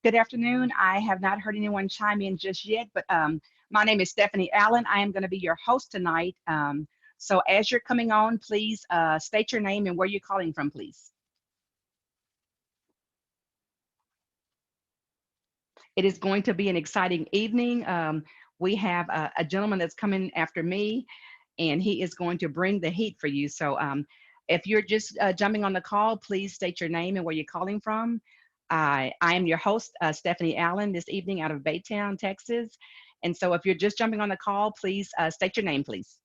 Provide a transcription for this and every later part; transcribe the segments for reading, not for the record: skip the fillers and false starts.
Good afternoon. I have not heard anyone chime in just yet, but my name is Stephanie Allen. I am going to be your host tonight. So as you're coming on, please state your name and where you're calling from, please. It is going to be an exciting evening. We have a gentleman that's coming after me, and he is going to bring the heat for you. So if you're just jumping on the call, please state your name and where you're calling from. I am your host, Stephanie Allen, this evening out of Baytown, Texas. And so if you're just jumping on the call, please state your name, please.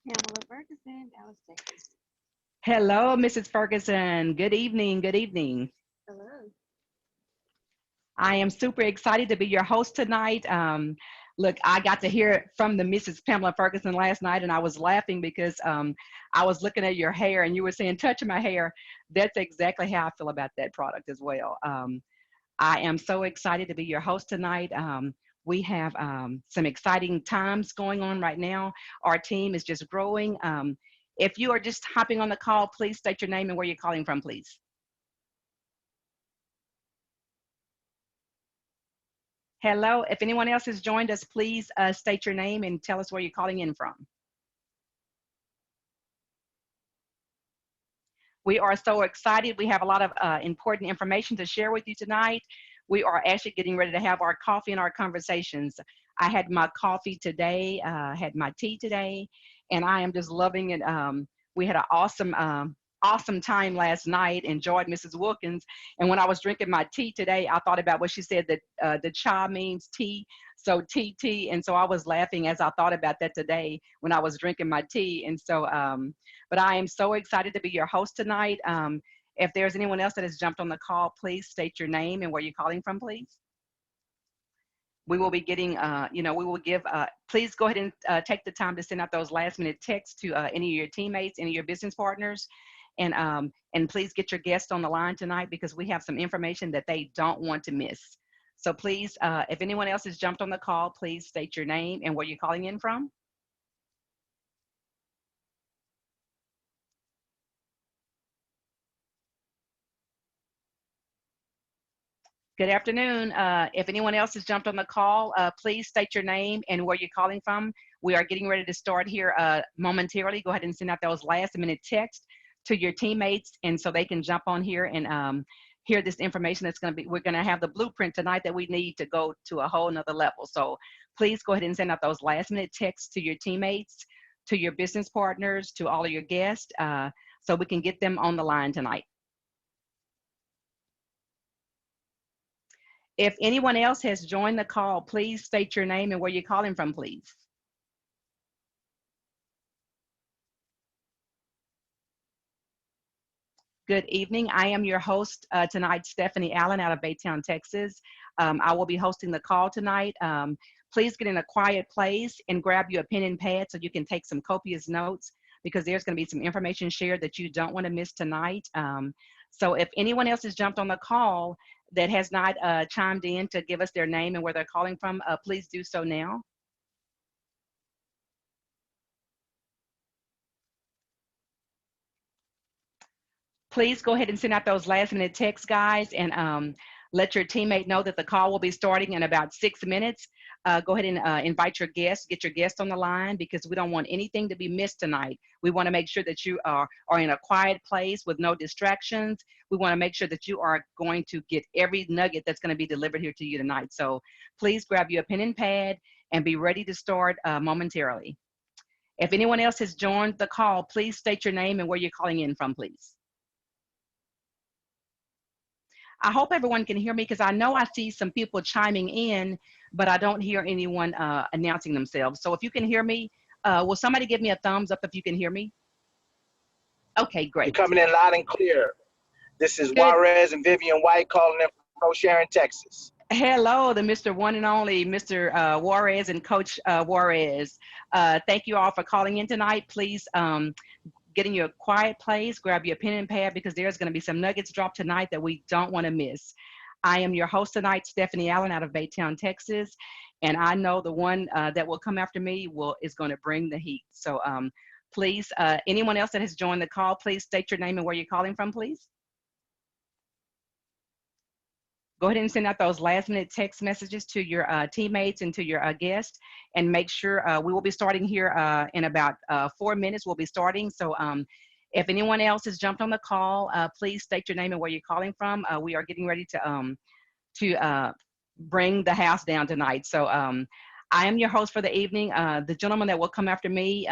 Pamela Ferguson, Dallas, Texas. Hello, Mrs. Ferguson. Good evening. Good evening. Hello. I am super excited to be your host tonight. Look, I got to hear from the Mrs. Pamela Ferguson last night, and I was laughing because I was looking at your hair, and you were saying, touch my hair. That's exactly how I feel about that product as well. I am so excited to be your host tonight. We have some exciting times going on right now. Our team is just growing. If you are just hopping on the call, please state your name and where you're calling from, please. Hello, if anyone else has joined us, please state your name and tell us where you're calling in from. We are so excited. We have a lot of important information to share with you tonight. We are actually getting ready to have our coffee and our conversations. I had my coffee today, had my tea today, and I am just loving it. We had an awesome time last night, enjoyed Mrs. Wilkins. And when I was drinking my tea today, I thought about what she said, that the cha means tea. So TT, and so I was laughing as I thought about that today when I was drinking my tea. And so, but I am so excited to be your host tonight. If there's anyone else that has jumped on the call, please state your name and where you're calling from, please. We will be getting, we will give, please go ahead and take the time to send out those last minute texts to any of your teammates, any of your business partners. And please get your guests on the line tonight because we have some information that they don't want to miss. So please, if anyone else has jumped on the call, please state your name and where you're calling in from. Good afternoon. If anyone else has jumped on the call, please state your name and where you're calling from. We are getting ready to start here momentarily. Go ahead and send out those last minute texts to your teammates, and so they can jump on here and hear this information that's going to be, we're going to have the blueprint tonight that we need to go to a whole nother level. So please go ahead and send out those last minute texts to your teammates, to your business partners, to all of your guests, so we can get them on the line tonight. If anyone else has joined the call, please state your name and where you're calling from, please. Good evening. I am your host tonight, Stephanie Allen out of Baytown, Texas. I will be hosting the call tonight. Please get in a quiet place and grab you a pen and pad so you can take some copious notes because there's going to be some information shared that you don't want to miss tonight. So if anyone else has jumped on the call that has not chimed in to give us their name and where they're calling from, please do so now. Please go ahead and send out those last minute texts, guys, and let your teammate know that the call will be starting in about 6 minutes. Go ahead and invite your guests, get your guests on the line because we don't want anything to be missed tonight. We want to make sure that you are in a quiet place with no distractions. We want to make sure that you are going to get every nugget that's going to be delivered here to you tonight. So please grab you a pen and pad and be ready to start momentarily. If anyone else has joined the call, please state your name and where you're calling in from, please. I hope everyone can hear me because I know I see some people chiming in, but I don't hear anyone announcing themselves. So if you can hear me, will somebody give me a thumbs up if you can hear me? Okay, great. You're coming in loud and clear. This is Good. Juarez and Vivian White calling in from Sharon, Texas. Hello, the Mr. One and Only Mr. Juarez and Coach Juarez. Thank you all for calling in tonight. Please get in your quiet place, grab your pen and pad because there's going to be some nuggets dropped tonight that we don't want to miss. I am your host tonight, Stephanie Allen out of Baytown, Texas, and I know the one that will come after me is going to bring the heat. So please, anyone else that has joined the call, please state your name and where you're calling from, please. Go ahead and send out those last minute text messages to your teammates and to your guests, and make sure we will be starting here in about 4 minutes. We'll be starting. So if anyone else has jumped on the call, please state your name and where you're calling from. We are getting ready to bring the house down tonight. So I am your host for the evening. The gentleman that will come after me,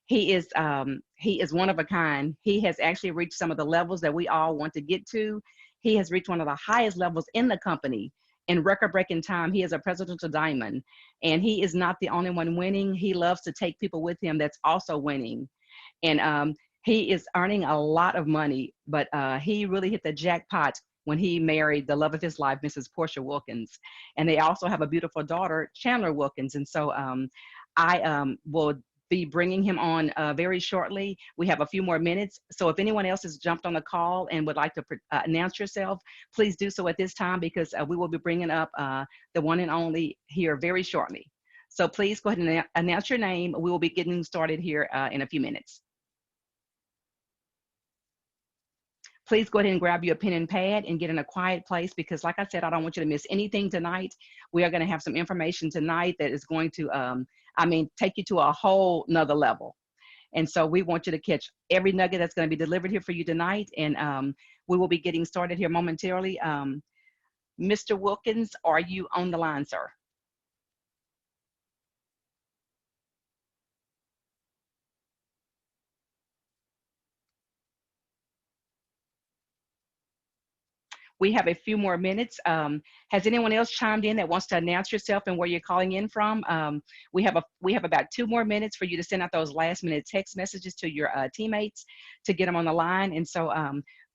he is one of a kind. He has actually reached some of the levels that we all want to get to. He has reached one of the highest levels in the company in record-breaking time. He is a presidential diamond, and he is not the only one winning. He loves to take people with him that's also winning. And he is earning a lot of money, but he really hit the jackpot when he married the love of his life, Mrs. Portia Wilkins. And they also have a beautiful daughter, Chandler Wilkins. And so I will be bringing him on very shortly. We have a few more minutes. So if anyone else has jumped on the call and would like to announce yourself, please do so at this time, because we will be bringing up the one and only here very shortly. So please go ahead and announce your name. We will be getting started here in a few minutes. Please go ahead and grab your pen and pad and get in a quiet place, because like I said, I don't want you to miss anything tonight. We are going to have some information tonight that is going to, take you to a whole nother level. And so we want you to catch every nugget that's going to be delivered here for you tonight. And we will be getting started here momentarily. Mr. Wilkins, are you on the line, sir? We have a few more minutes. Has anyone else chimed in that wants to announce yourself and where you're calling in from? We have about 2 more minutes for you to send out those last minute text messages to your teammates to get them on the line. And so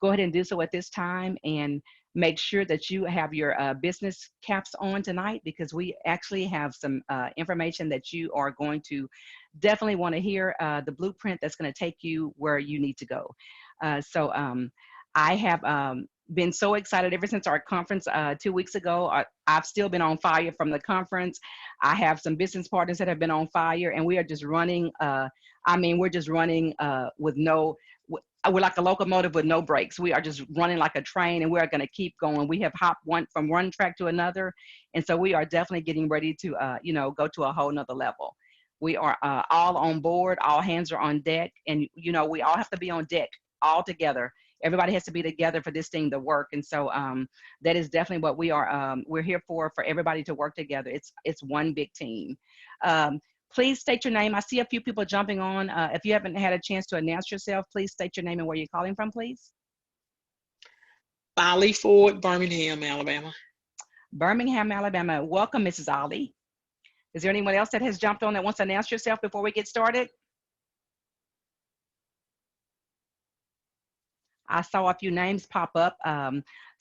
go ahead and do so at this time, and make sure that you have your business caps on tonight, because we actually have some information that you are going to definitely want to hear, the blueprint that's going to take you where you need to go. I have been so excited ever since our conference 2 weeks ago. I've still been on fire from the conference. I have some business partners that have been on fire, and we are just running. We're just running we're like a locomotive with no brakes. We are just running like a train, and we are going to keep going. We have hopped from one track to another, and so we are definitely getting ready to go to a whole nother level. We are all on board. All hands are on deck, and we all have to be on deck all together. Everybody has to be together for this thing to work. And so that is definitely what we're here for everybody to work together. It's one big team. Please state your name. I see a few people jumping on. If you haven't had a chance to announce yourself, please state your name and where you're calling from, please. Ali Ford, Birmingham, Alabama. Birmingham, Alabama. Welcome, Mrs. Ali. Is there anyone else that has jumped on that wants to announce yourself before we get started? I saw a few names pop up.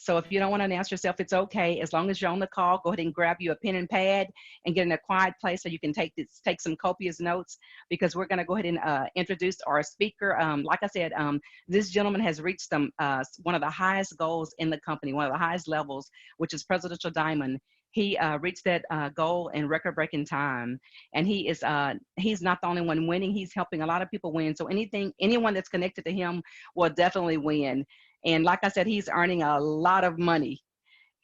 So if you don't want to announce yourself, it's okay. As long as you're on the call, go ahead and grab you a pen and pad and get in a quiet place so you can take some copious notes, because we're going to go ahead and introduce our speaker. Like I said, this gentleman has reached one of the highest goals in the company, one of the highest levels, which is Presidential Diamond. He reached that goal in record-breaking time, and he's not the only one winning. He's helping a lot of people win. So anyone that's connected to him will definitely win. And like I said, he's earning a lot of money.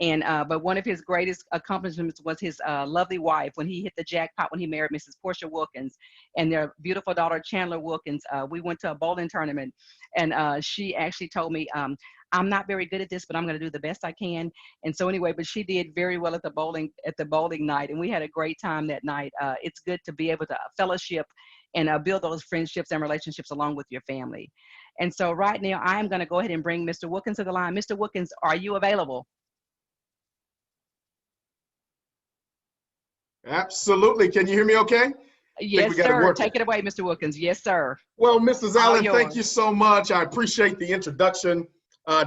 And but one of his greatest accomplishments was his lovely wife, when he hit the jackpot when he married Mrs. Portia Wilkins and their beautiful daughter Chandler Wilkins. We went to a bowling tournament, and she actually told me, I'm not very good at this, but I'm going to do the best I can. And so anyway, but she did very well at the bowling night, and we had a great time that night. It's good to be able to fellowship and build those friendships and relationships along with your family. And so right now, I am going to go ahead and bring Mr. Wilkins to the line. Mr. Wilkins, are you available? Absolutely. Can you hear me okay? Yes, sir. Take it away, Mr. Wilkins. Yes, sir. Well, Mrs. Allen, thank you so much. I appreciate the introduction.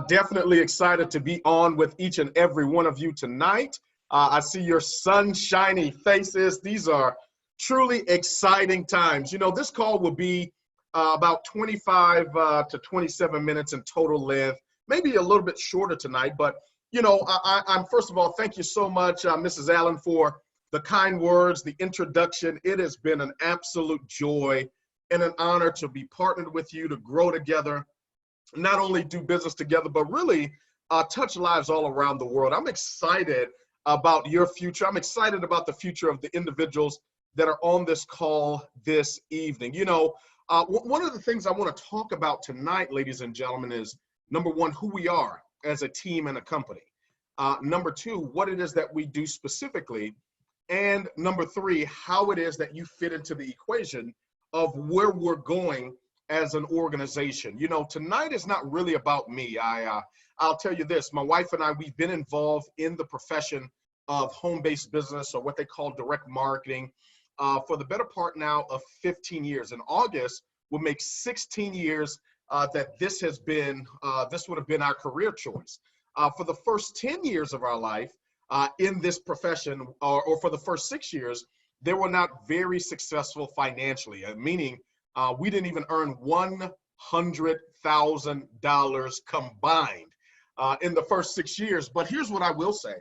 Definitely excited to be on with each and every one of you tonight. I see your sunshiny faces. These are truly exciting times. You know, this call will be about 25 to 27 minutes in total length, maybe a little bit shorter tonight. But, you know, I'm first of all, thank you so much, Mrs. Allen, for the kind words, the introduction. It has been an absolute joy and an honor to be partnered with you, to grow together, not only do business together, but really touch lives all around the world. I'm excited about your future. I'm excited about the future of the individuals that are on this call this evening. You know, one of the things I want to talk about tonight, ladies and gentlemen, is number one, who we are as a team and a company. Number two, what it is that we do specifically. And number three, how it is that you fit into the equation of where we're going as an organization. You know, tonight is not really about me. I'll tell you this, my wife and I, we've been involved in the profession of home-based business, or what they call direct marketing, for the better part now of 15 years. In August, we'll make 16 years that this has been, this would have been our career choice. For the first 10 years of our life in this profession, or for the first 6 years, they were not very successful financially, meaning we didn't even earn $100,000 combined in the first 6 years. But here's what I will say.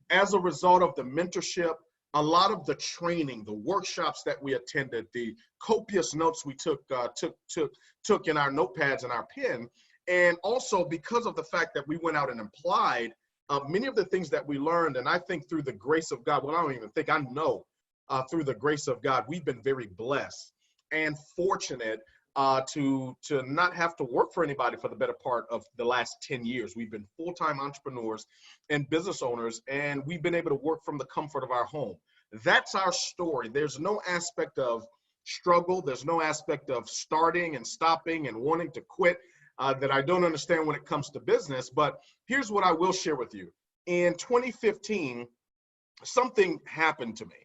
As a result of the mentorship, a lot of the training, the workshops that we attended, the copious notes we took in our notepads and our pen, and also because of the fact that we went out and applied many of the things that we learned, and I think through the grace of God, well, I don't even think, I know through the grace of God, we've been very blessed and fortunate to not have to work for anybody for the better part of the last 10 years. We've been full-time entrepreneurs and business owners, and we've been able to work from the comfort of our home. That's our story. There's no aspect of struggle. There's no aspect of starting and stopping and wanting to quit that I don't understand when it comes to business. But here's what I will share with you. In 2015, something happened to me.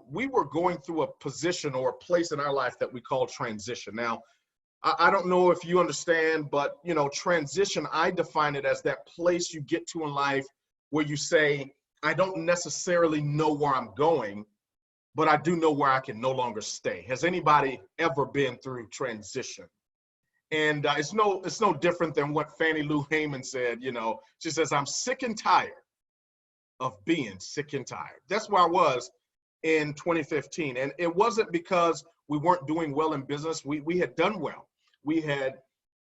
We were going through a position or a place in our life that we call transition. Now, I don't know if you understand, but you know, transition, I define it as that place you get to in life where you say, I don't necessarily know where I'm going, but I do know where I can no longer stay. Has anybody ever been through transition? And it's no different than what Fannie Lou Haman said. You know, she says, I'm sick and tired of being sick and tired. That's where I was in 2015. And it wasn't because we weren't doing well in business. We had done well. We had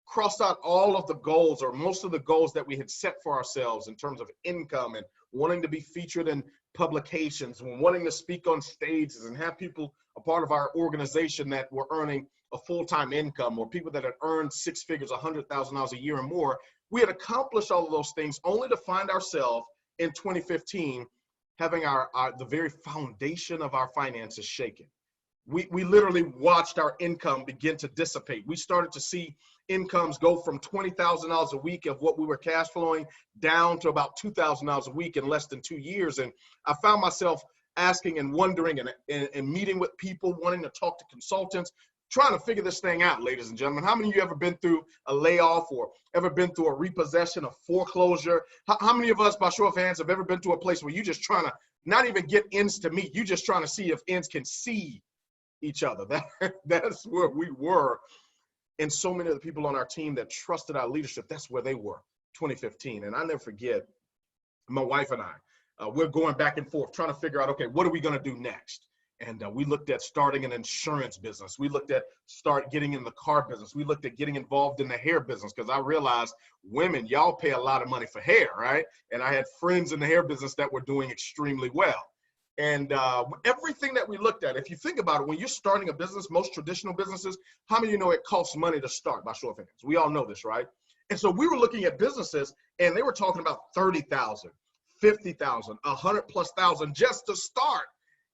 crossed out all of the goals, or most of the goals that we had set for ourselves in terms of income and wanting to be featured in publications, and wanting to speak on stages and have people a part of our organization that were earning a full-time income, or people that had earned six figures, $100,000 a year or more. We had accomplished all of those things only to find ourselves in 2015 having the very foundation of our finances shaken. We literally watched our income begin to dissipate. We started to see incomes go from $20,000 a week of what we were cash flowing down to about $2,000 a week in less than 2 years. And I found myself asking and wondering and meeting with people, wanting to talk to consultants, trying to figure this thing out, ladies and gentlemen. How many of you ever been through a layoff or ever been through a repossession, a foreclosure? How many of us, by show of hands, have ever been to a place where you're just trying to not even get ends to meet? You're just trying to see if ends can see each other. That's where we were. And so many of the people on our team that trusted our leadership, that's where they were, 2015. And I never forget, my wife and I, we're going back and forth trying to figure out, okay, what are we going to do next? And we looked at starting an insurance business. We looked at getting in the car business. We looked at getting involved in the hair business, because I realized women, y'all pay a lot of money for hair, right? And I had friends in the hair business that were doing extremely well. And everything that we looked at, if you think about it, when you're starting a business, most traditional businesses, how many of you know it costs money to start, by show of hands? We all know this, right? And so we were looking at businesses, and they were talking about 30,000, 50,000, 100,000+ just to start.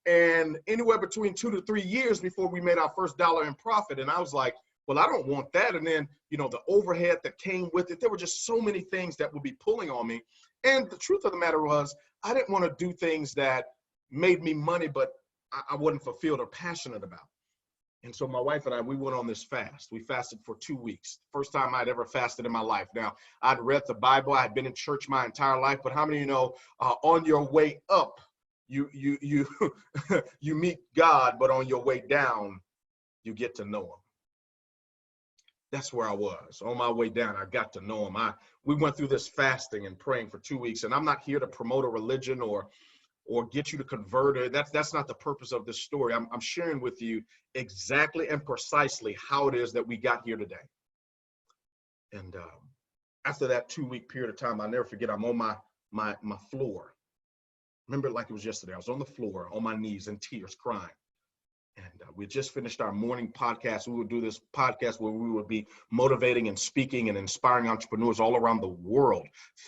And anywhere between 2 to 3 years before we made our first dollar in profit. And I was like, well, I don't want that. And then, you know, the overhead that came with it, there were just so many things that would be pulling on me. And the truth of the matter was, I didn't want to do things that made me money, but I wasn't fulfilled or passionate about. And so my wife and I, we went on this fast. We fasted for 2 weeks. First time I'd ever fasted in my life. Now, I'd read the Bible. I'd been in church my entire life. But how many of you know, on your way up, you meet God, but on your way down, you get to know him. That's where I was. On my way down, I got to know him. We went through this fasting and praying for 2 weeks. And I'm not here to promote a religion or get you to convert her. That's not the purpose of this story. I'm sharing with you exactly and precisely how it is that we got here today. And after that 2-week period of time, I'll never forget, I'm on my floor. Remember it like it was yesterday. I was on the floor, on my knees in tears, crying. And we just finished our morning podcast. We would do this podcast where we would be motivating and speaking and inspiring entrepreneurs all around the world.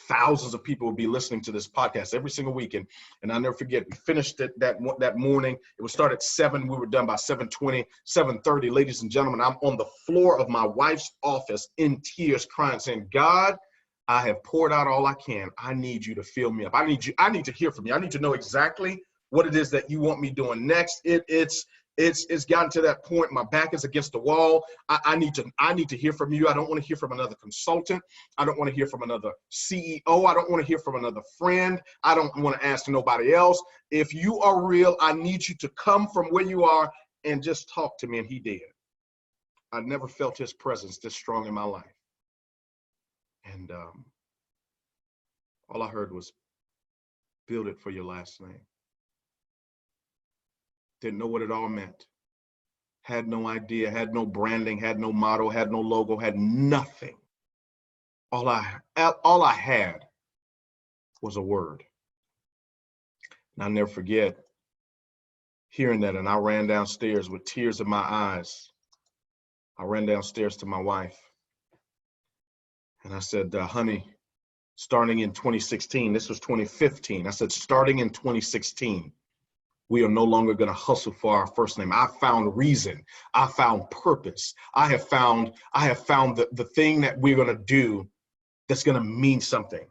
Thousands of people would be listening to this podcast every single week. And I'll never forget, we finished it that morning. It would start at 7. We were done by 7:20, 7:30. Ladies and gentlemen, I'm on the floor of my wife's office in tears, crying, saying, God, I have poured out all I can. I need you to fill me up. I need to hear from you. I need to know exactly what it is that you want me doing next. It's gotten to that point. My back is against the wall. I need to hear from you. I don't want to hear from another consultant. I don't want to hear from another CEO. I don't want to hear from another friend. I don't want to ask nobody else. If you are real, I need you to come from where you are and just talk to me. And he did. I never felt his presence this strong in my life. And all I heard was, build it for your last name. Didn't know what it all meant. Had no idea, had no branding, had no motto, had no logo, had nothing. All I had was a word. And I'll never forget hearing that, and I ran downstairs with tears in my eyes. I ran downstairs to my wife. And I said, honey, starting in 2016, this was 2015. I said, starting in 2016, we are no longer going to hustle for our first name. I found reason. I found purpose. I have found the thing that we're going to do that's going to mean something.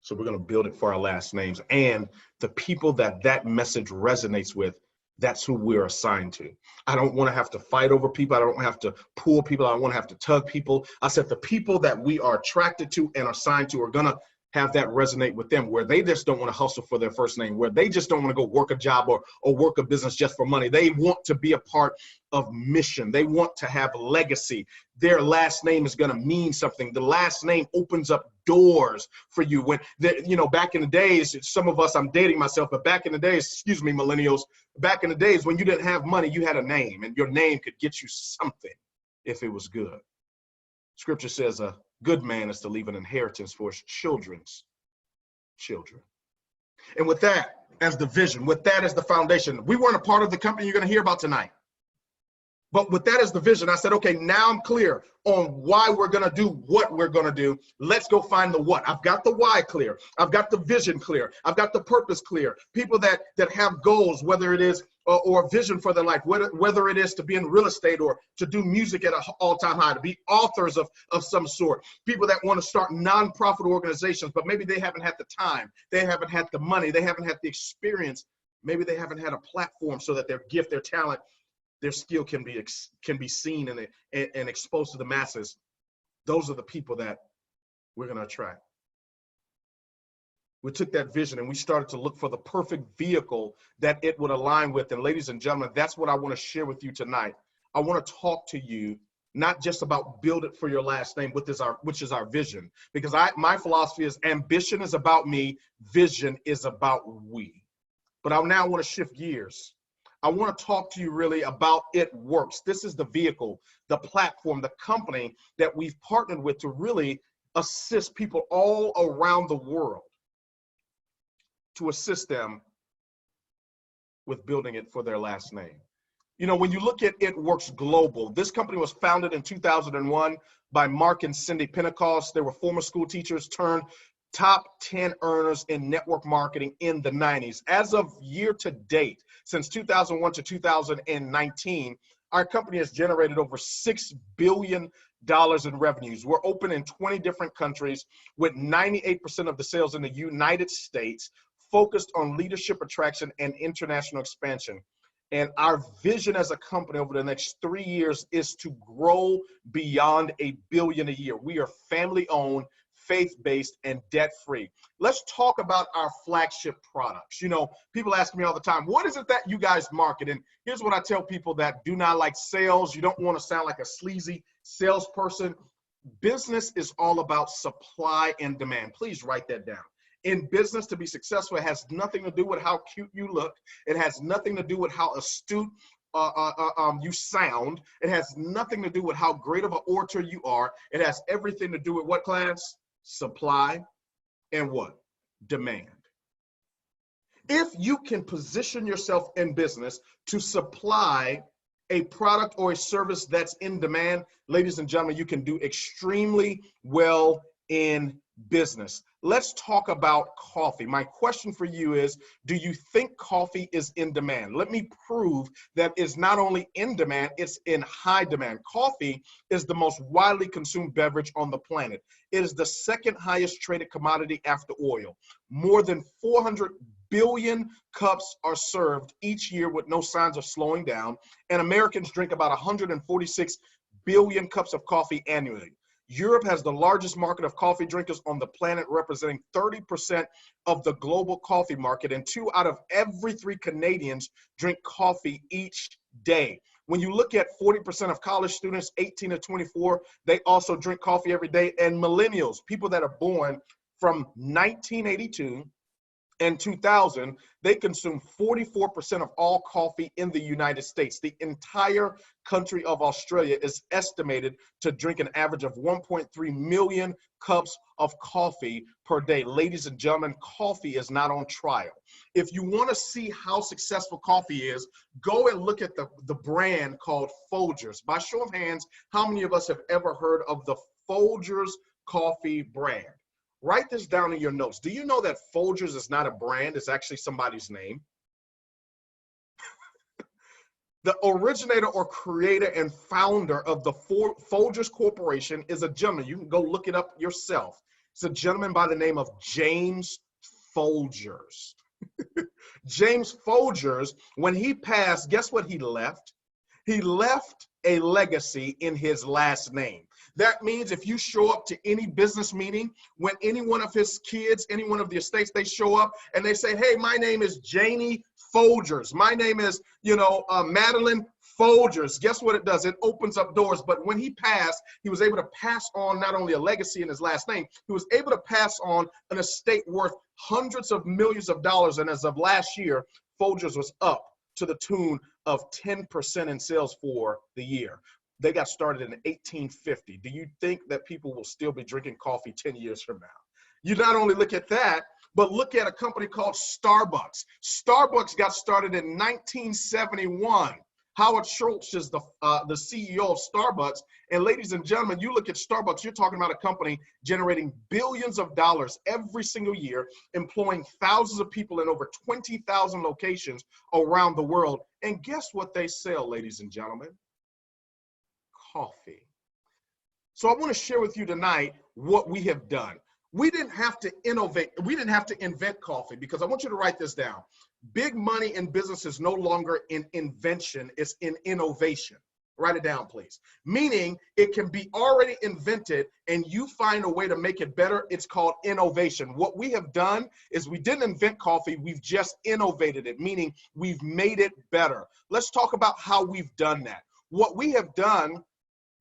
So we're going to build it for our last names. And the people that message resonates with, that's who we're assigned to. I don't want to have to fight over people. I don't have to pull people. I don't want to have to tug people. I said the people that we are attracted to and assigned to are going to have that resonate with them, where they just don't want to hustle for their first name, where they just don't want to go work a job or work a business just for money. They want to be a part of mission. They want to have legacy. Their last name is going to mean something. The last name opens up doors for you. When, back in the days, some of us, I'm dating myself, but back in the days, excuse me, millennials, back in the days when you didn't have money, you had a name, and your name could get you something if it was good. Scripture says a good man is to leave an inheritance for his children's children. And with that as the vision, with that as the foundation, we weren't a part of the company you're going to hear about tonight. But with that as the vision, I said, okay, now I'm clear on why we're going to do what we're going to do. Let's go find the what. I've got the why clear. I've got the vision clear. I've got the purpose clear. People that have goals, whether it is or vision for their life, whether it is to be in real estate or to do music at an all-time high, to be authors of some sort. People that want to start nonprofit organizations, but maybe they haven't had the time. They haven't had the money. They haven't had the experience. Maybe they haven't had a platform so that their gift, their talent, their skill can be seen and exposed to the masses. Those are the people that we're going to attract. We took that vision and we started to look for the perfect vehicle that it would align with. And ladies and gentlemen, that's what I want to share with you tonight. I want to talk to you not just about build it for your last name, which is our vision, because my philosophy is ambition is about me, vision is about we. But I now want to shift gears. I want to talk to you really about It Works. This is the vehicle, the platform, the company that we've partnered with to really assist people all around the world, to assist them with building it for their last name. When you look at It Works Global, this company was founded in 2001 by Mark and Cindy Pentecost. They were former school teachers turned top 10 earners in network marketing in the 90s. As of year to date, since 2001 to 2019, our company has generated over $6 billion in revenues. We're open in 20 different countries with 98% of the sales in the United States, focused on leadership attraction and international expansion. And our vision as a company over the next 3 years is to grow beyond $1 billion a year. We are family-owned, faith-based, and debt-free. Let's talk about our flagship products. People ask me all the time, what is it that you guys market? And here's what I tell people that do not like sales. You don't want to sound like a sleazy salesperson. Business is all about supply and demand. Please write that down. In business, to be successful, it has nothing to do with how cute you look. It has nothing to do with how astute you sound. It has nothing to do with how great of an orator you are. It has everything to do with what, class? Supply and what? Demand. If you can position yourself in business to supply a product or a service that's in demand, ladies and gentlemen, you can do extremely well in business. Let's talk about coffee. My question for you is, do you think coffee is in demand? Let me prove that it's not only in demand, it's in high demand. Coffee is the most widely consumed beverage on the planet. It is the second highest traded commodity after oil. More than 400 billion cups are served each year with no signs of slowing down, and Americans drink about 146 billion cups of coffee annually. Europe has the largest market of coffee drinkers on the planet, representing 30% of the global coffee market, and 2 out of every 3 Canadians drink coffee each day. When you look at 40% of college students, 18 to 24, they also drink coffee every day, and millennials, people that are born from 1982 and 2000, they consume 44% of all coffee in the United States. The entire country of Australia is estimated to drink an average of 1.3 million cups of coffee per day. Ladies and gentlemen, coffee is not on trial. If you want to see how successful coffee is, go and look at the brand called Folgers. By show of hands, how many of us have ever heard of the Folgers coffee brand? Write this down in your notes. Do you know that Folgers is not a brand? It's actually somebody's name. The originator or creator and founder of the Folgers Corporation is a gentleman. You can go look it up yourself. It's a gentleman by the name of James Folgers. James Folgers, when he passed, guess what he left? He left a legacy in his last name. That means if you show up to any business meeting, when any one of his kids, any one of the estates, they show up and they say, hey, my name is Janie Folgers. My name is, Madeline Folgers. Guess what it does? It opens up doors. But when he passed, he was able to pass on not only a legacy in his last name, he was able to pass on an estate worth hundreds of millions of dollars. And as of last year, Folgers was up to the tune of 10% in sales for the year. They got started in 1850. Do you think that people will still be drinking coffee 10 years from now? You not only look at that, but look at a company called Starbucks. Starbucks got started in 1971. Howard Schultz is the CEO of Starbucks. And ladies and gentlemen, you look at Starbucks, you're talking about a company generating billions of dollars every single year, employing thousands of people in over 20,000 locations around the world. And guess what they sell, ladies and gentlemen? Coffee. So I want to share with you tonight what we have done. We didn't have to innovate. We didn't have to invent coffee, because I want you to write this down. Big money in business is no longer in invention, it's in innovation. Write it down, please. Meaning it can be already invented and you find a way to make it better. It's called innovation. What we have done is we didn't invent coffee, we've just innovated it, meaning we've made it better. Let's talk about how we've done that. What we have done,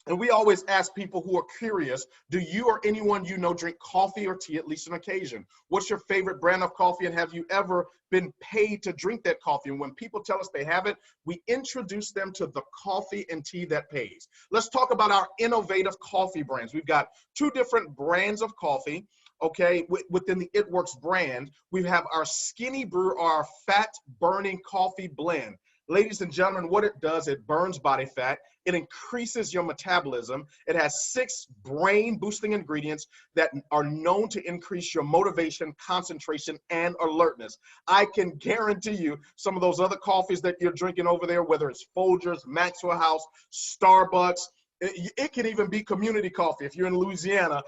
and we always ask people who are curious, do you or anyone you know drink coffee or tea at least on occasion? What's your favorite brand of coffee, and have you ever been paid to drink that coffee? And when people tell us they haven't, we introduce them to the coffee and tea that pays. Let's talk about our innovative coffee brands. We've got 2 different brands of coffee. Okay, within the It Works brand, we have our Skinny Brew, or our fat burning coffee blend. Ladies and gentlemen, what it does, it burns body fat. It increases your metabolism. It has 6 brain boosting ingredients that are known to increase your motivation, concentration, and alertness. I can guarantee you some of those other coffees that you're drinking over there, whether it's Folgers, Maxwell House, Starbucks, it can even be community coffee. If you're in Louisiana,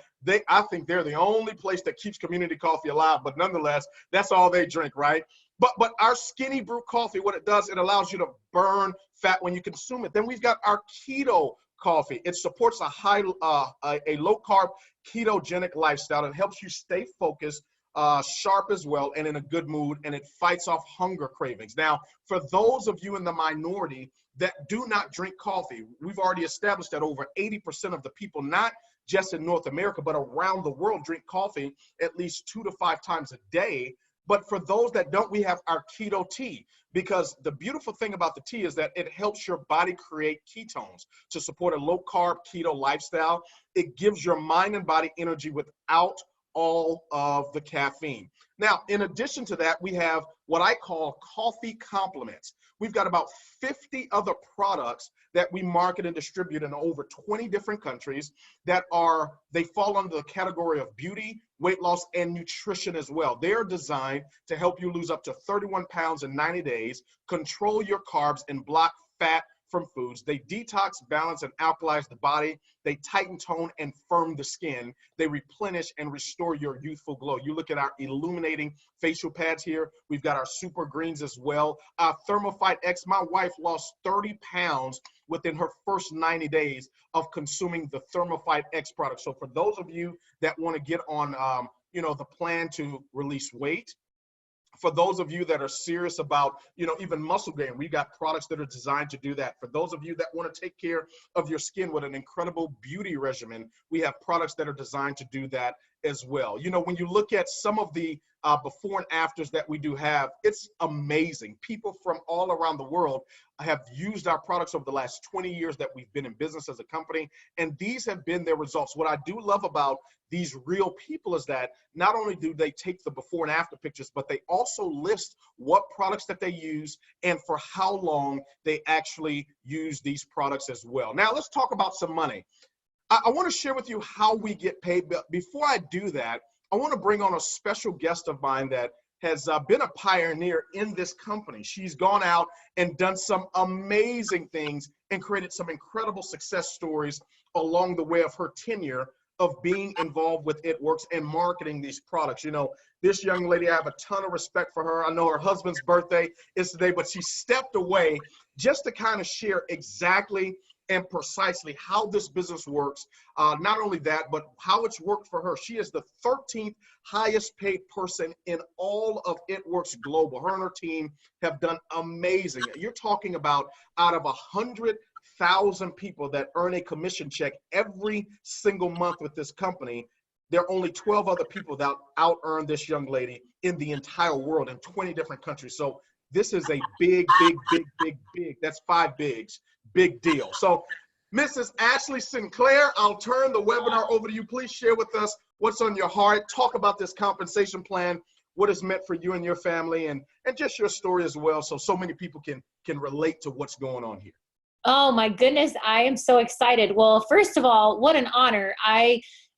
I think they're the only place that keeps community coffee alive, but nonetheless, that's all they drink, right? But our Skinny Brew coffee, what it does, it allows you to burn fat when you consume it. Then we've got our keto coffee. It supports a low carb ketogenic lifestyle. It helps you stay focused, sharp as well, and in a good mood, and it fights off hunger cravings. Now, for those of you in the minority that do not drink coffee, we've already established that over 80% of the people, not just in North America, but around the world, drink coffee at least 2 to 5 times a day. But for those that don't, we have our keto tea, because the beautiful thing about the tea is that it helps your body create ketones to support a low carb keto lifestyle. It gives your mind and body energy without all of the caffeine. Now, in addition to that, we have what I call coffee compliments. We've got about 50 other products that we market and distribute in over 20 different countries they fall under the category of beauty, weight loss, and nutrition as well. They're designed to help you lose up to 31 pounds in 90 days, control your carbs, and block fat from foods. They detox, balance, and alkalize the body. They tighten, tone, and firm the skin. They replenish and restore your youthful glow. You look at our illuminating facial pads here. We've got our super greens as well. Our Thermophyte X, my wife lost 30 pounds within her first 90 days of consuming the Thermophyte X product. So for those of you that want to get on, the plan to release weight, for those of you that are serious about, even muscle gain, we got products that are designed to do that. For those of you that want to take care of your skin with an incredible beauty regimen, we have products that are designed to do that as well. When you look at some of the before and afters that we do have, it's amazing. People from all around the world have used our products over the last 20 years that we've been in business as a company, and these have been their results. What I do love about these real people is that not only do they take the before and after pictures, but they also list what products that they use and for how long they actually use these products as well. Now, let's talk about some money. I want to share with you how we get paid. But before I do that, I want to bring on a special guest of mine that has been a pioneer in this company. She's gone out and done some amazing things and created some incredible success stories along the way of her tenure of being involved with It Works and marketing these products. This young lady, I have a ton of respect for her. I know her husband's birthday is today, but she stepped away just to kind of share exactly and precisely how this business works. Not only that, but how it's worked for her. She is the 13th highest paid person in all of It Works Global. Her and her team have done amazing. You're talking about out of 100,000 people that earn a commission check every single month with this company, there are only 12 other people that out-earn this young lady in the entire world in 20 different countries. So this is a big, that's 5 bigs, big deal. So Mrs. Ashley Sinclair, I'll turn the webinar over to you. Please share with us what's on your heart. Talk about this compensation plan, what it's meant for you and your family, and just your story as well, so many people can relate to what's going on here. Oh my goodness, I am so excited. Well, first of all, what an honor.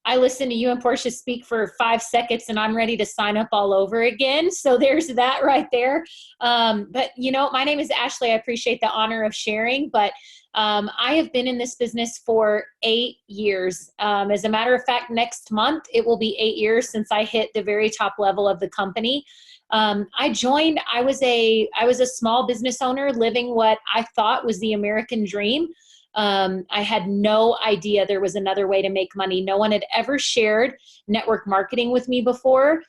I listened to you and Portia speak for 5 seconds and I'm ready to sign up all over again. So there's that right there. But my name is Ashley. I appreciate the honor of sharing, but I have been in this business for 8 years. As a matter of fact, next month, it will be 8 years since I hit the very top level of the company. I was a small business owner living what I thought was the American dream. I had no idea there was another way to make money. No one had ever shared network marketing with me before.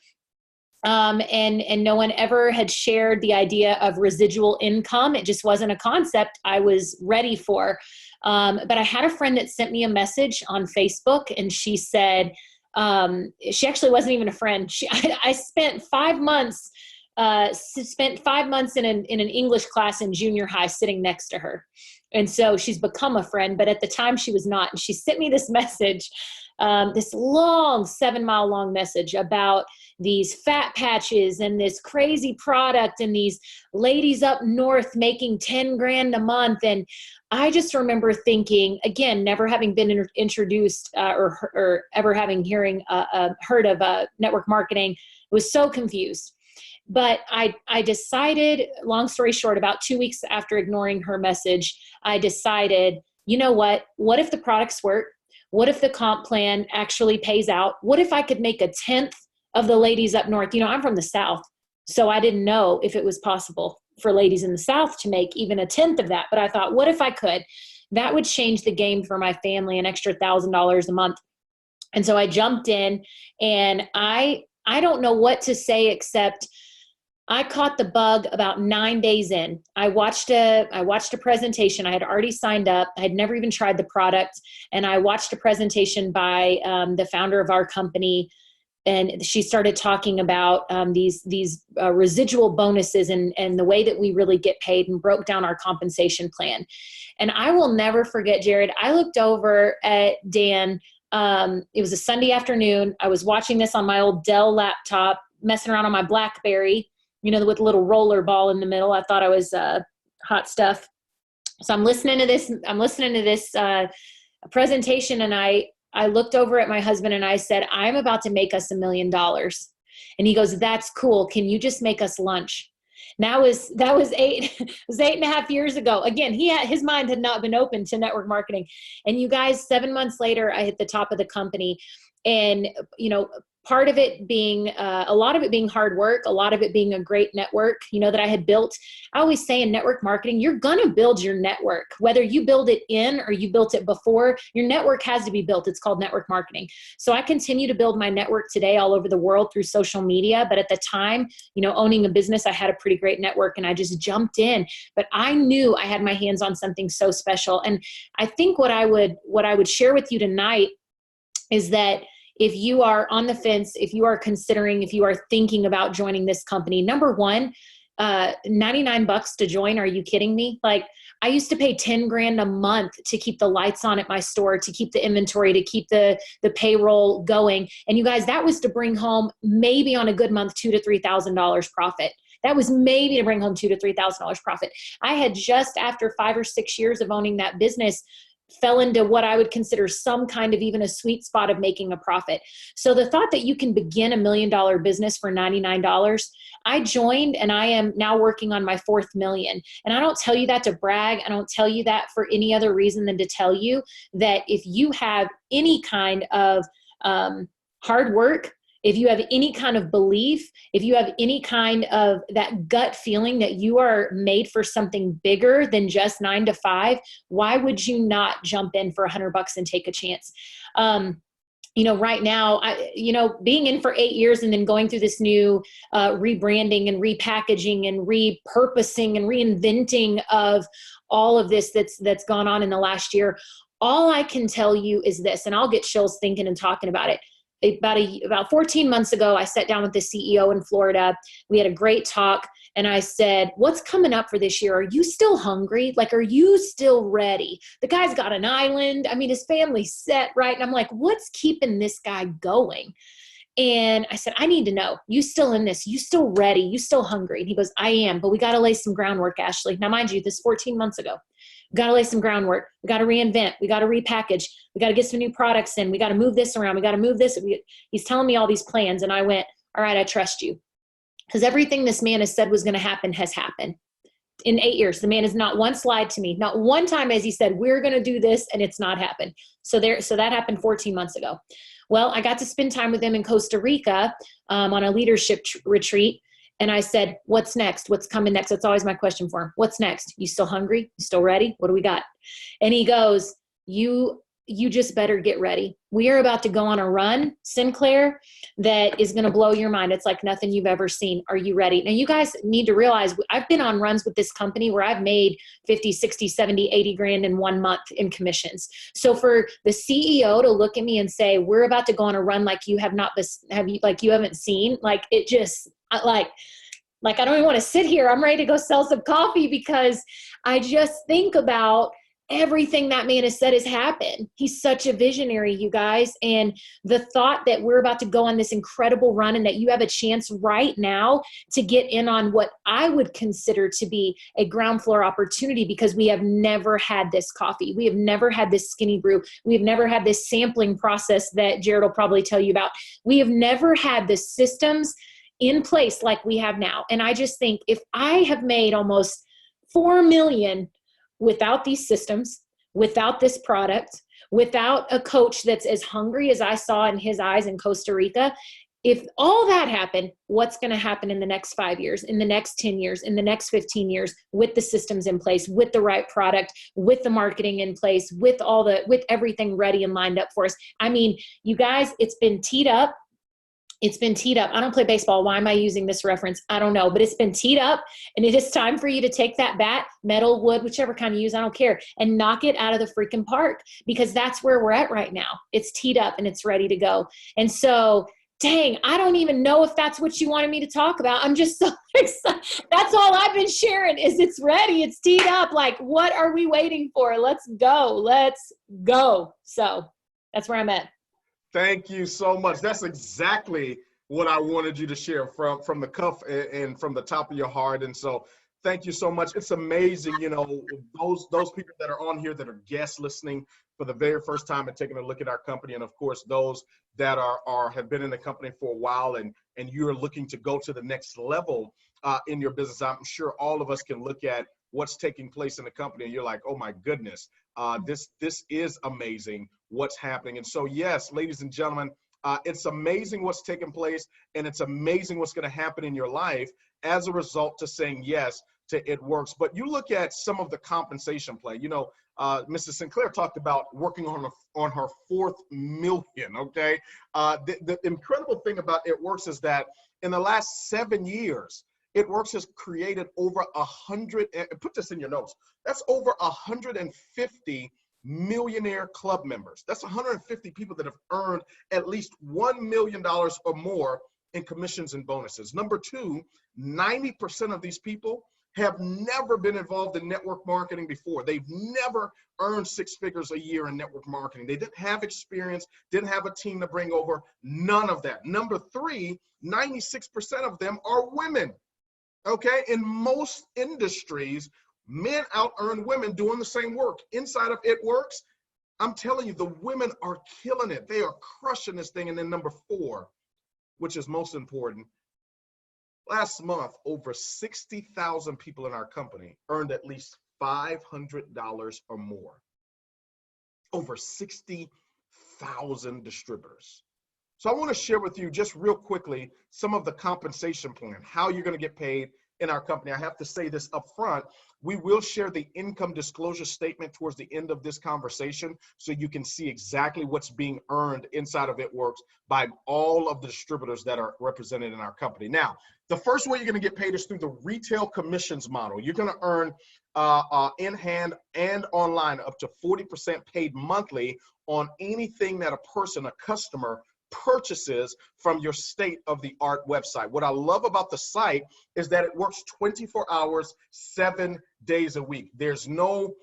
And no one ever had shared the idea of residual income. It just wasn't a concept I was ready for. But I had a friend that sent me a message on Facebook, and she said, she actually wasn't even a friend. I spent 5 months, in an English class in junior high sitting next to her. And so she's become a friend, but at the time she was not. And she sent me this message, this long 7-mile long message about these fat patches and this crazy product and these ladies up north making 10 grand a month. And I just remember thinking, again, never having been introduced or ever having heard of network marketing, was so confused. But I decided, long story short, about 2 weeks after ignoring her message, I decided, you know what if the products work? What if the comp plan actually pays out? What if I could make 1/10 of the ladies up north? I'm from the South, so I didn't know if it was possible for ladies in the South to make even 1/10 of that. But I thought, what if I could? That would change the game for my family, an extra $1,000 a month. And so I jumped in, and I don't know what to say except I caught the bug about 9 days in. I watched a presentation. I had already signed up. I had never even tried the product. And I watched a presentation by the founder of our company. and she started talking about these residual bonuses and the way that we really get paid, and broke down our compensation plan. And I will never forget, Jarrod, I looked over at Dan. It was a Sunday afternoon. I was watching this on my old Dell laptop, messing around on my BlackBerry, with a little roller ball in the middle. I thought I was hot stuff. So I'm listening to this presentation, and I looked over at my husband and I said, I'm about to make us $1 million. And he goes, that's cool. Can you just make us lunch? And that was 8.5 years ago. Again, his mind had not been open to network marketing. And you guys, 7 months later, I hit the top of the company. And, part of it being, a lot of it being hard work, a lot of it being a great network, that I had built. I always say in network marketing, you're going to build your network, whether you build it in or you built it before. Your network has to be built. It's called network marketing. So I continue to build my network today all over the world through social media. But at the time, owning a business, I had a pretty great network and I just jumped in. But I knew I had my hands on something so special. And I think what I would share with you tonight is that if you are on the fence, if you are considering, if you are thinking about joining this company, number one, $99 to join. Are you kidding me? Like, I used to pay 10 grand a month to keep the lights on at my store, to keep the inventory, to keep the payroll going. And you guys, that was to bring home maybe on a good month, $2,000 to $3,000 profit. That was maybe to bring home $2,000 to $3,000 profit. I had just after 5 or 6 years of owning that business, fell into what I would consider some kind of even a sweet spot of making a profit. So the thought that you can begin $1 million business for $99, I joined and I am now working on my 4th million. And I don't tell you that to brag. I don't tell you that for any other reason than to tell you that if you have any kind of hard work, if you have any kind of belief, if you have any kind of that gut feeling that you are made for something bigger than just 9 to 5, why would you not jump in for $100 and take a chance? Right now, being in for 8 years and then going through this new rebranding and repackaging and repurposing and reinventing of all of this that's gone on in the last year, all I can tell you is this, and I'll get chills thinking and talking about it. About 14 months ago, I sat down with the CEO in Florida. We had a great talk, and I said, what's coming up for this year? Are you still hungry? Like, are you still ready? The guy's got an island. I mean, his family's set, right? And I'm like, what's keeping this guy going? And I said, I need to know, you still in this? You still ready? You still hungry? And he goes, I am, but we got to lay some groundwork, Ashley. Now, mind you, this is 14 months ago. We got to lay some groundwork. We got to reinvent. We got to repackage. We got to get some new products in. We got to move this around. We got to move this. He's telling me all these plans. And I went, all right, I trust you. Because everything this man has said was going to happen has happened. In 8 years, the man has not once lied to me. Not one time has he said, we're going to do this, and it's not happened. So that happened 14 months ago. Well, I got to spend time with him in Costa Rica on a leadership retreat. And I said, what's next? What's coming next? That's always my question for him. What's next? You still hungry? You still ready? What do we got? And he goes, you just better get ready. We are about to go on a run, Sinclair, that is going to blow your mind. It's like nothing you've ever seen. Are you ready? Now, you guys need to realize I've been on runs with this company where I've made 50, 60, 70, 80 grand in 1 month in commissions. So for the CEO to look at me and say, we're about to go on a run like you have not, like you haven't seen, like it just, like I don't even want to sit here. I'm ready to go sell some coffee because I just think about everything that man has said has happened. He's such a visionary, you guys. And the thought that we're about to go on this incredible run and that you have a chance right now to get in on what I would consider to be a ground floor opportunity, because we have never had this coffee. We have never had this skinny brew. We have never had this sampling process that Jarrod will probably tell you about. We have never had the systems in place like we have now. And I just think if I have made almost 4 million without these systems, without this product, without a coach that's as hungry as I saw in his eyes in Costa Rica, if all that happened, what's going to happen in the next 5 years, in the next 10 years, in the next 15 years, with the systems in place, with the right product, with the marketing in place, with everything ready and lined up for us? I mean, you guys, it's been teed up. It's been teed up. I don't play baseball. Why am I using this reference? I don't know, but it's been teed up, and it is time for you to take that bat, metal, wood, whichever kind you use, I don't care, and knock it out of the freaking park, because that's where we're at right now. It's teed up and it's ready to go. And so dang, I don't even know if that's what you wanted me to talk about. I'm just so excited. That's all I've been sharing is it's ready. It's teed up. Like, what are we waiting for? Let's go. Let's go. So that's where I'm at. Thank you so much. That's exactly what I wanted you to share from the cuff and from the top of your heart. And so thank you so much. It's amazing, you know, those people that are on here that are guests listening for the very first time and taking a look at our company. And of course, those that have been in the company for a while and you're looking to go to the next level in your business. I'm sure all of us can look at what's taking place in the company and you're like, oh my goodness, this is amazing what's happening. And so, yes, ladies and gentlemen, it's amazing what's taking place and it's amazing what's going to happen in your life as a result to saying yes to It Works. But you look at some of the compensation play. You know, Mrs. Sinclair talked about working on her 4th million, okay? The incredible thing about It Works is that in the last 7 years, It Works has created over 100, and put this in your notes, that's over 150 millionaire club members. That's 150 people that have earned at least $1 million or more in commissions and bonuses. Number 2, 90% of these people have never been involved in network marketing before. They've never earned 6 figures a year in network marketing. They didn't have experience, didn't have a team to bring over, none of that. Number 3, 96% of them are women. Okay, in most industries, men out-earn women doing the same work. Inside of It Works, I'm telling you, the women are killing it. They are crushing this thing. And then number 4, which is most important, last month, over 60,000 people in our company earned at least $500 or more. Over 60,000 distributors. So I want to share with you just real quickly some of the compensation plan, how you're going to get paid in our company. I have to say this up front. We will share the income disclosure statement towards the end of this conversation so you can see exactly what's being earned inside of It Works by all of the distributors that are represented in our company. Now, the first way you're going to get paid is through the retail commissions model. You're going to earn in hand and online up to 40% paid monthly on anything that a person, a customer, purchases from your state-of-the-art website. What I love about the site is that it works 24 hours, 7 days a week. There's no,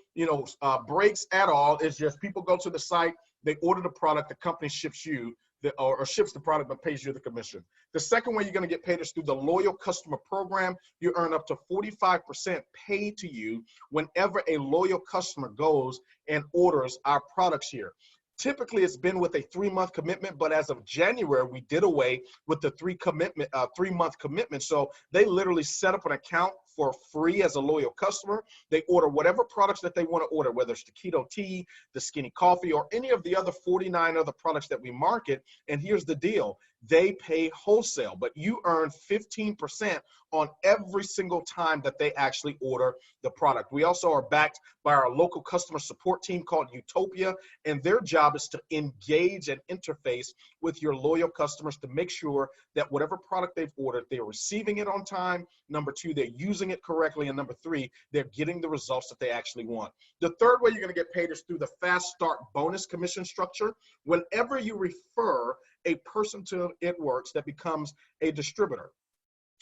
breaks at all. It's just people go to the site, they order the product, the company ships you, or ships the product but pays you the commission. The second way you're going to get paid is through the loyal customer program. You earn up to 45% paid to you whenever a loyal customer goes and orders our products here. Typically, it's been with a 3-month commitment, but as of January, we did away with the 3-month commitment. So they literally set up an account for free as a loyal customer. They order whatever products that they want to order, whether it's the keto tea, the skinny coffee, or any of the other 49 other products that we market. And here's the deal. They pay wholesale, but you earn 15% on every single time that they actually order the product. We also are backed by our local customer support team called Utopia, and their job is to engage and interface with your loyal customers to make sure that whatever product they've ordered, they're receiving it on time. Number 2, they're using it correctly. And number 3, they're getting the results that they actually want. The third way you're going to get paid is through the Fast Start bonus commission structure. Whenever you refer a person to It Works that becomes a distributor,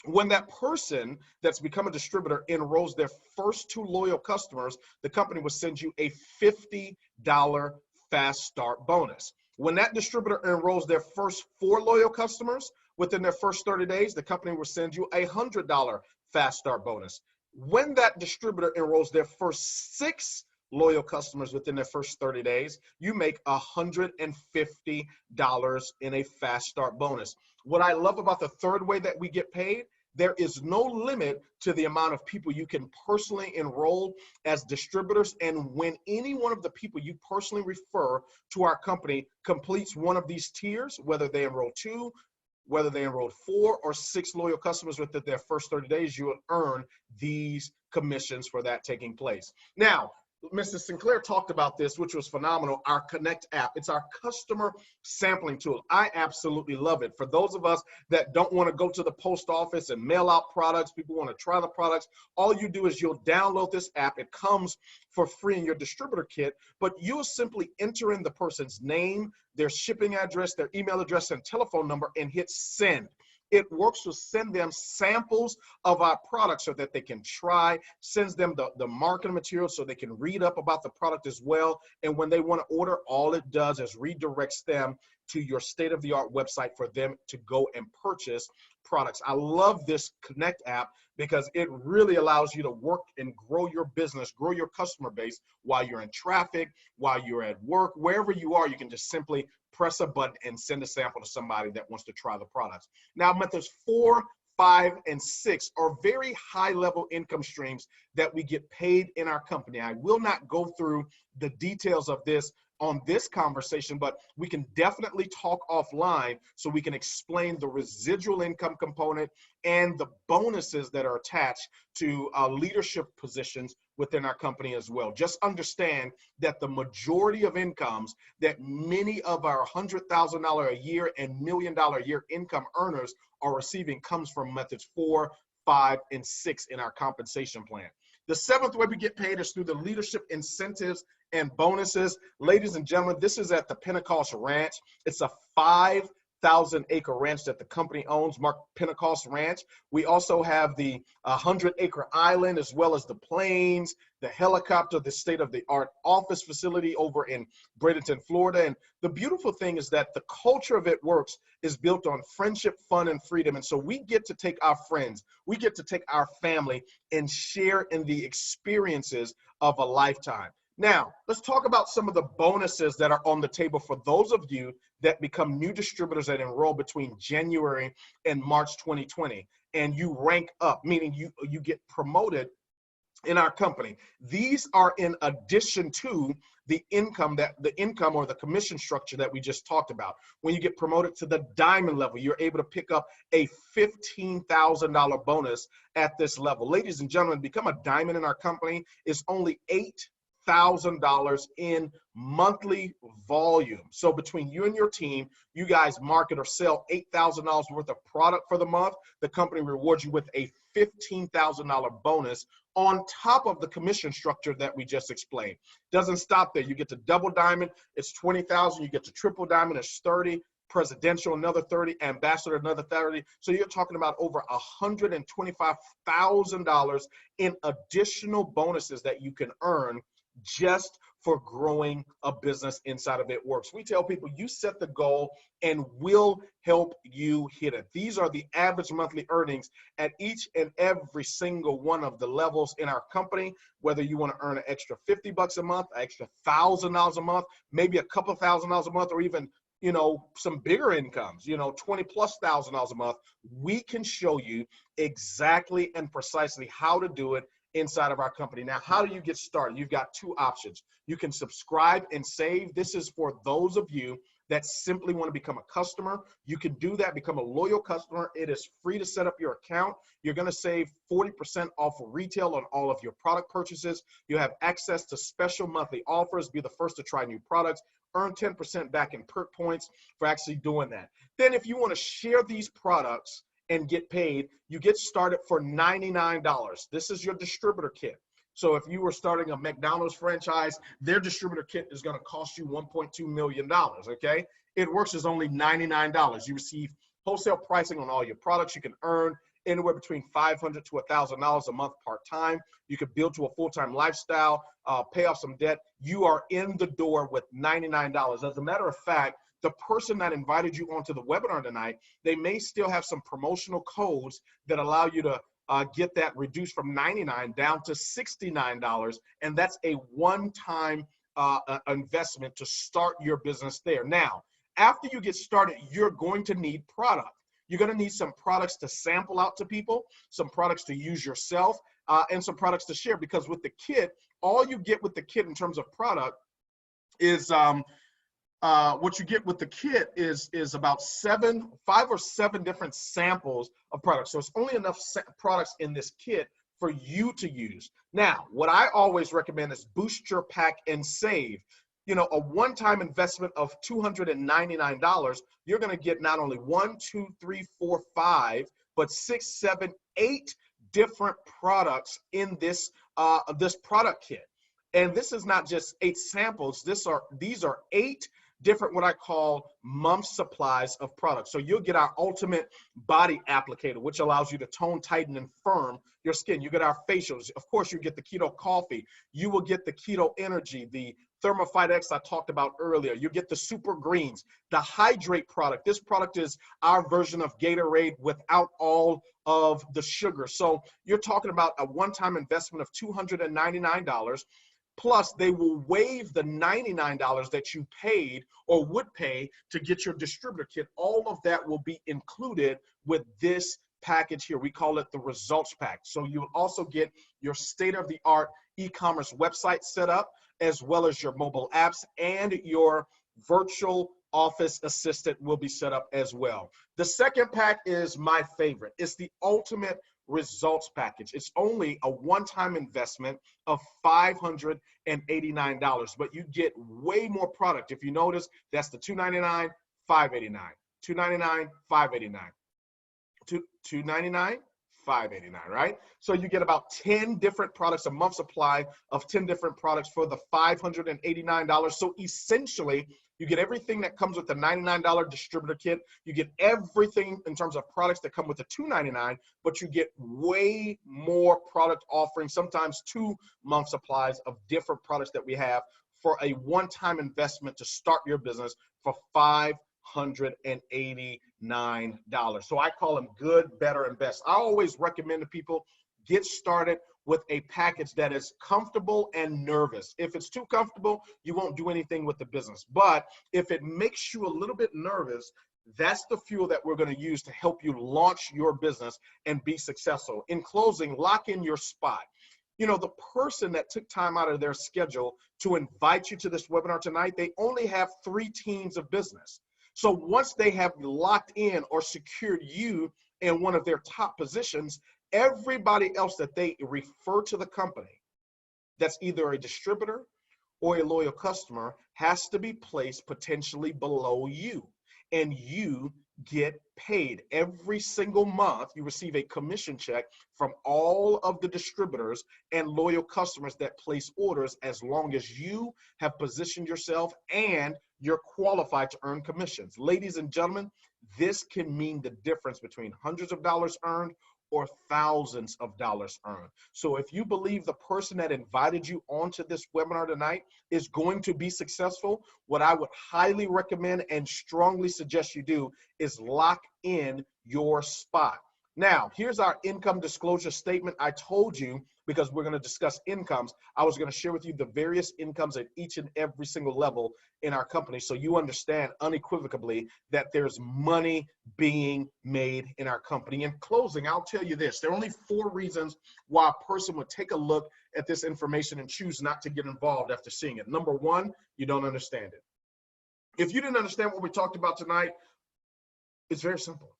when that person that's become a distributor enrolls their first 2 loyal customers, the company will send you a $50 Fast Start bonus. When that distributor enrolls their first 4 loyal customers within their first 30 days, the company will send you a $100 Fast Start bonus. When that distributor enrolls their first 6 loyal customers within their first 30 days, you make $150 in a Fast Start bonus. What I love about the third way that we get paid, there is no limit to the amount of people you can personally enroll as distributors. And when any one of the people you personally refer to our company completes one of these tiers, whether they enroll 2, whether they enrolled 4 or 6 loyal customers within their first 30 days, you will earn these commissions for that taking place. Now, Mrs. Sinclair talked about this, which was phenomenal, our Connect app. It's our customer sampling tool. I absolutely love it. For those of us that don't want to go to the post office and mail out products, people want to try the products, all you do is you'll download this app. It comes for free in your distributor kit, but you'll simply enter in the person's name, their shipping address, their email address, and telephone number, and hit send. It works to send them samples of our products so that they can try, sends them the marketing material so they can read up about the product as well. And when they want to order, all it does is redirects them to your state-of-the-art website for them to go and purchase products. I love this Connect app because it really allows you to work and grow your business, grow your customer base while you're in traffic, while you're at work, wherever you are. You can just simply press a button and send a sample to somebody that wants to try the products. Now, methods 4, 5, and 6 are very high-level income streams that we get paid in our company. I will not go through the details of this on this conversation, but we can definitely talk offline so we can explain the residual income component and the bonuses that are attached to leadership positions within our company as well. Just understand that the majority of incomes that many of our $100,000 a year and $1 million a year income earners are receiving comes from methods 4, 5, and 6 in our compensation plan. The 7th way we get paid is through the leadership incentives and bonuses. Ladies and gentlemen, this is at the Pentecost Ranch. It's a 5,000-acre ranch that the company owns, Mark Pentecost Ranch. We also have the 100-acre island, as well as the planes, the helicopter, the state-of-the-art office facility over in Bradenton, Florida. And the beautiful thing is that the culture of It Works is built on friendship, fun, and freedom. And so we get to take our friends, we get to take our family and share in the experiences of a lifetime. Now, let's talk about some of the bonuses that are on the table for those of you that become new distributors that enroll between January and March 2020, and you rank up, meaning you get promoted in our company. These are in addition to the income or the commission structure that we just talked about. When you get promoted to the diamond level, you're able to pick up a $15,000 bonus at this level. Ladies and gentlemen, become a diamond in our company is only $8,000 in monthly volume. So between you and your team, you guys market or sell $8,000 worth of product for the month. The company rewards you with a $15,000 bonus on top of the commission structure that we just explained. Doesn't stop there. You get to double diamond, it's $20,000. You get to triple diamond, it's $30,000. Presidential, another $30,000, ambassador, another $30,000. So you're talking about over $125,000 in additional bonuses that you can earn just for growing a business inside of It Works. We tell people, you set the goal and we'll help you hit it. These are the average monthly earnings at each and every single one of the levels in our company, whether you want to earn an extra $50 a month, an extra $1,000 a month, maybe a couple $1,000s a month, or even some bigger incomes, $20,000+ a month. We can show you exactly and precisely how to do it inside of our company. Now, how do you get started? You've got two options. You can subscribe and save. This is for those of you that simply want to become a customer. You can do that, become a loyal customer. It is free to set up your account. You're going to save 40% off of retail on all of your product purchases. You have access to special monthly offers, be the first to try new products, earn 10% back in perk points for actually doing that. Then if you want to share these products and get paid, you get started for $99. This is your distributor kit. So if you were starting a McDonald's franchise, their distributor kit is going to cost you $1.2 million, okay? It Works is only $99. You receive wholesale pricing on all your products. You can earn anywhere between $500 to $1,000 a month part-time. You could build to a full-time lifestyle, pay off some debt. You are in the door with $99. As a matter of fact, the person that invited you onto the webinar tonight, they may still have some promotional codes that allow you to get that reduced from $99 down to $69. And that's a one-time investment to start your business there. Now, after you get started, you're going to need product. You're going to need some products to sample out to people, some products to use yourself, and some products to share. Because with the kit, all you get with the kit in terms of product is what you get with the kit is about 5 or 7 different samples of products. So it's only enough products in this kit for you to use. Now, what I always recommend is boost your pack and save. You know, a one-time investment of $299, you're going to get not only 1, 2, 3, 4, 5, but 6, 7, 8 different products in this this product kit. And this is not just 8 samples. These are 8 different, what I call month supplies of products. So you'll get our ultimate body applicator, which allows you to tone, tighten, and firm your skin. You get our facials. Of course, you get the keto coffee. You will get the keto energy, the Thermophyte X I talked about earlier. You get the super greens, the hydrate product. This product is our version of Gatorade without all of the sugar. So you're talking about a one-time investment of $299. Plus, they will waive the $99 that you paid or would pay to get your distributor kit. All of that will be included with this package here. We call it the results pack. So you'll also get your state-of-the-art e-commerce website set up, as well as your mobile apps, and your virtual office assistant will be set up as well. The second pack is my favorite. It's the ultimate results package. It's only a one-time investment of $589, but you get way more product. If you notice, that's the $299, $589, $299, $589, $299, $589, right? So you get about 10 different products, a month supply of 10 different products for the $589. So essentially, you get everything that comes with the $99 distributor kit. You get everything in terms of products that come with the $299, but you get way more product offerings, sometimes 2 month supplies of different products that we have for a one-time investment to start your business for $589. So I call them good, better, and best. I always recommend to people get started with a package that is comfortable and nervous. If it's too comfortable, you won't do anything with the business. But if it makes you a little bit nervous, that's the fuel that we're going to use to help you launch your business and be successful. In closing, lock in your spot. You know, the person that took time out of their schedule to invite you to this webinar tonight, they only have 3 teams of business. So once they have locked in or secured you in one of their top positions, everybody else that they refer to the company that's either a distributor or a loyal customer has to be placed potentially below you. And you get paid every single month. You receive a commission check from all of the distributors and loyal customers that place orders, as long as you have positioned yourself and you're qualified to earn commissions. Ladies and gentlemen, this can mean the difference between hundreds of dollars earned or thousands of dollars earned. So if you believe the person that invited you onto this webinar tonight is going to be successful, what I would highly recommend and strongly suggest you do is lock in your spot. Now, here's our income disclosure statement. I told you, because we're going to discuss incomes, I was going to share with you the various incomes at each and every single level in our company, so you understand unequivocally that there's money being made in our company. In closing, I'll tell you this. There are only 4 reasons why a person would take a look at this information and choose not to get involved after seeing it. Number 1, you don't understand it. If you didn't understand what we talked about tonight, it's very simple.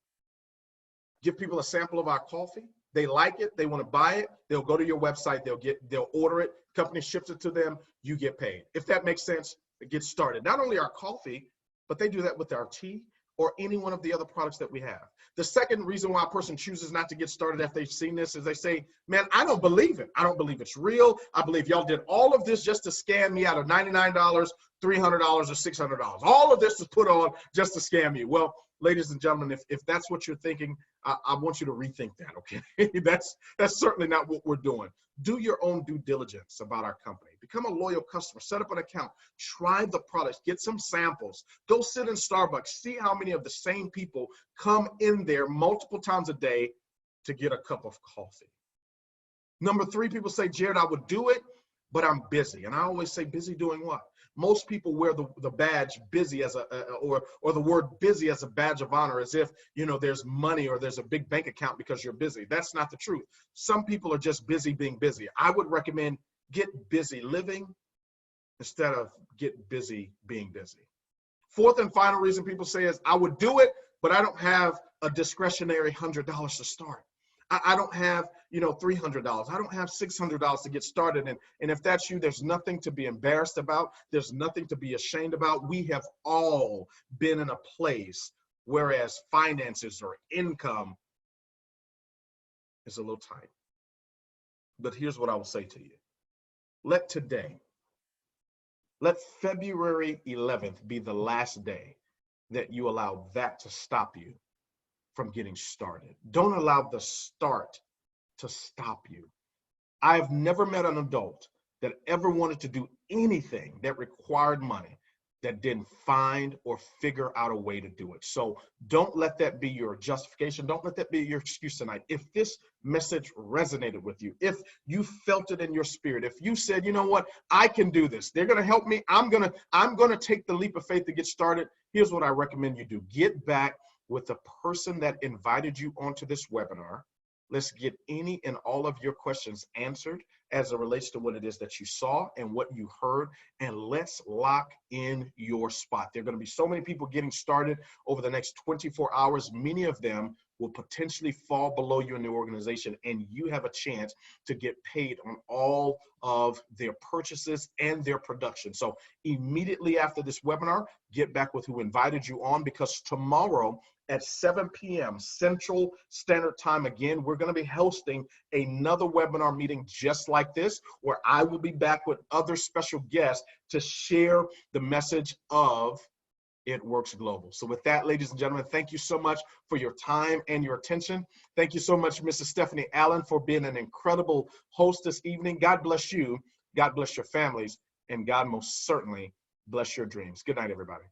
Give people a sample of our coffee. They like it, they want to buy it, they'll go to your website, they'll order it, company ships it to them, you get paid. If that makes sense, get started. Not only our coffee, but they do that with our tea or any one of the other products that we have. The second reason why a person chooses not to get started after they've seen this is they say, man, I don't believe it. I don't believe it's real. I believe y'all did all of this just to scam me out of $99, $300, or $600. All of this is put on just to scam you. Well, ladies and gentlemen, if that's what you're thinking, I want you to rethink that, okay? That's certainly not what we're doing. Do your own due diligence about our company. Become a loyal customer. Set up an account. Try the products. Get some samples. Go sit in Starbucks. See how many of the same people come in there multiple times a day to get a cup of coffee. Number 3, people say, Jarrod, I would do it, but I'm busy. And I always say, busy doing what? Most people wear the badge busy as or the word busy as a badge of honor, as if, you know, there's money or there's a big bank account because you're busy. That's not the truth. Some people are just busy being busy. I would recommend get busy living instead of get busy being busy. 4th and final reason people say is, I would do it, but I don't have a discretionary $100 to start. I don't have, you know, $300. I don't have $600 to get started. And if that's you, there's nothing to be embarrassed about. There's nothing to be ashamed about. We have all been in a place whereas finances or income is a little tight. But here's what I will say to you. Let February 11th be the last day that you allow that to stop you from getting started. Don't allow the start to stop you. I've never met an adult that ever wanted to do anything that required money that didn't find or figure out a way to do it. So don't let that be your justification. Don't let that be your excuse tonight. If this message resonated with you, if you felt it in your spirit, if you said, you know what, I can do this, they're gonna help me, I'm gonna take the leap of faith to get started, here's what I recommend you do. Get back with the person that invited you onto this webinar. Let's get any and all of your questions answered as it relates to what it is that you saw and what you heard, and let's lock in your spot. There are going to be so many people getting started over the next 24 hours. Many of them will potentially fall below you in the organization, and you have a chance to get paid on all of their purchases and their production. So immediately after this webinar, get back with who invited you on, because tomorrow at 7 p.m. Central Standard Time, again, we're going to be hosting another webinar meeting just like this, where I will be back with other special guests to share the message of It Works Global. So with that, ladies and gentlemen, thank you so much for your time and your attention. Thank you so much, Mrs. Stephanie Allen, for being an incredible host this evening. God bless you, God bless your families, and God most certainly bless your dreams. Good night, everybody.